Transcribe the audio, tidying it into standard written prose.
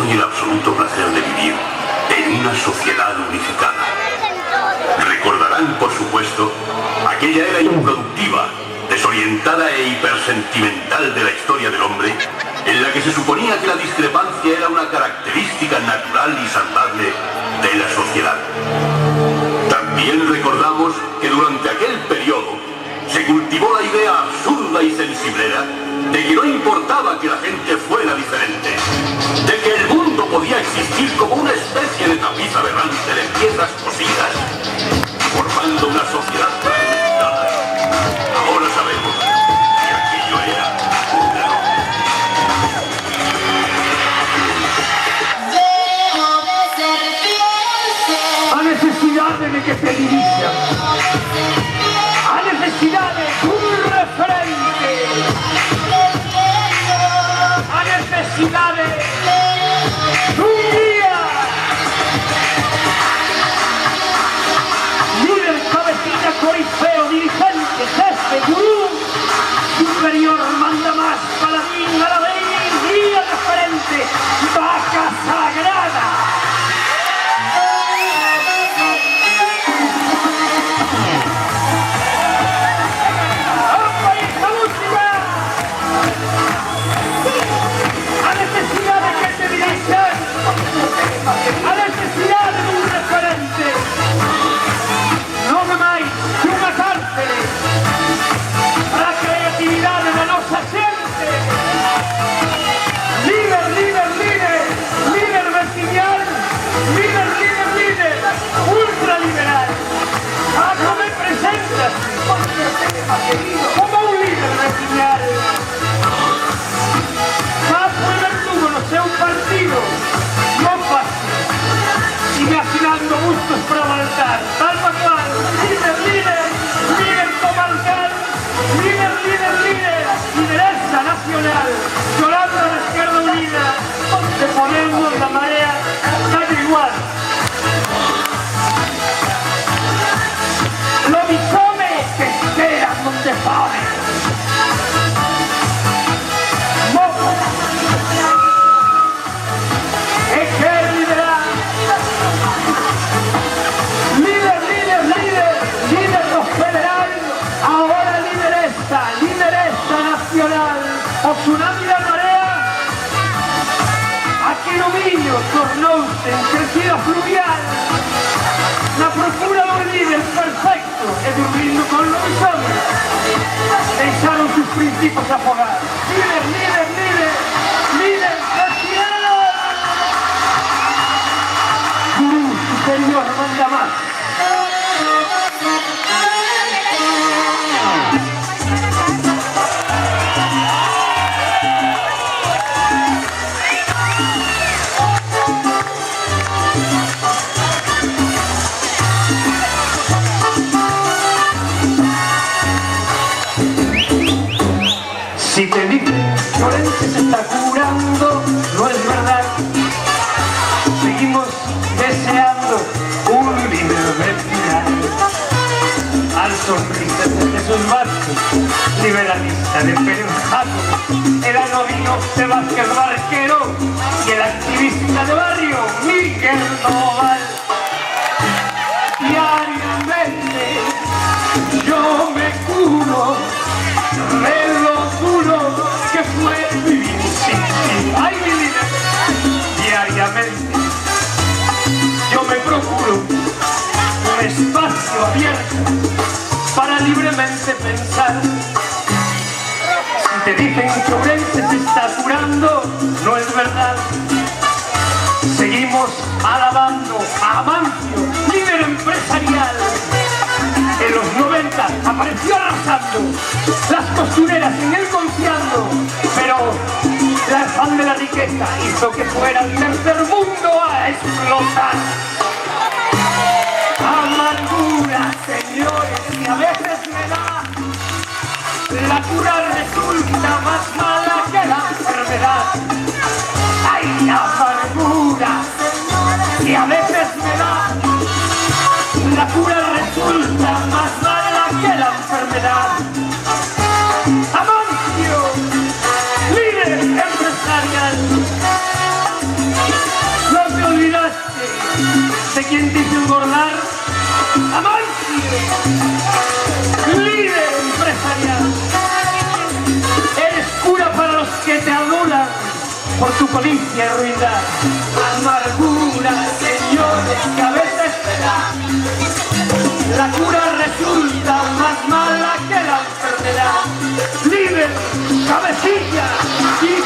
y el absoluto placer de vivir en una sociedad unificada. Recordarán, por supuesto, aquella era improductiva, desorientada e hipersentimental de la historia del hombre, en la que se suponía que la discrepancia era una característica natural y saludable de la sociedad. También recordamos que durante aquel periodo se cultivó la idea absurda y sensiblera de que no importaba que la gente fuera diferente, de que el mundo podía existir como una especie de tapiz aberrante de piezas cosidas, formando una sociedad fragmentada. Ahora sabemos que aquello era un error. A necesidad de que se dirijan, a necesidad de un referente, a necesidad de un guía, líder, cabecilla, corifeo, dirigente, jefe, gurú, superior, manda más, paladín, alabéis, guía, referente, vaca sagrada. A necesidad de un referente, no más que una cárcel, la creatividad de la nosa gente, líder, líder, líder, líder vecinal, líder, líder, líder, ultraliberal. ¿Cómo me presentas? Como un líder vecinal. Más fue verdugo, no sé, un partido. Imaginando gustos para avanzar, tal cual, líder, líder, líder comarcal, líder, líder, líder, lideresa nacional, Yolanda de Izquierda Unida, de Podemos, la marea, da igual. Lo bisome que esperan donde pone. O tsunami da marea, aquel dominio tornouse en crecida fluvial, na procura do líder perfecto e durmindo con los hombres, deixaron sus principios afogar. Líder, líder, líder, líder, nacional. Gurú superior manda más. Si te dicen que Orense se está curando, no es verdad. Seguimos deseando un líder vecinal. Al sonrisas de sus barcos, liberalista de Pérez Jaco, el anodino de Vázquez Barquero y el activista de barrio, Miguel Noval. Diariamente yo me curo de lo duro que fue vivir sin ti. ¡Ay, mi vida! Diariamente yo me procuro un espacio abierto para libremente pensar. Si te dicen que Orense se está curando, no es verdad. Seguimos alabando a Amancio, líder empresarial. En los 90 apareció arrasando, las costureras en él confiando, pero la afán de la riqueza hizo que fuera el tercer mundo a explotar. Amargura, señores, y a veces me da, la cura resulta más mala que la enfermedad. ¡Ay, amargura! Y a veces me da, la cura resulta más mala que la enfermedad. Amancio, líder empresarial. que te adulan por tu codicia y ruindad. Amargura, señores, que a veces te da. La cura resulta más mala que la enfermedad. Libre, cabecilla y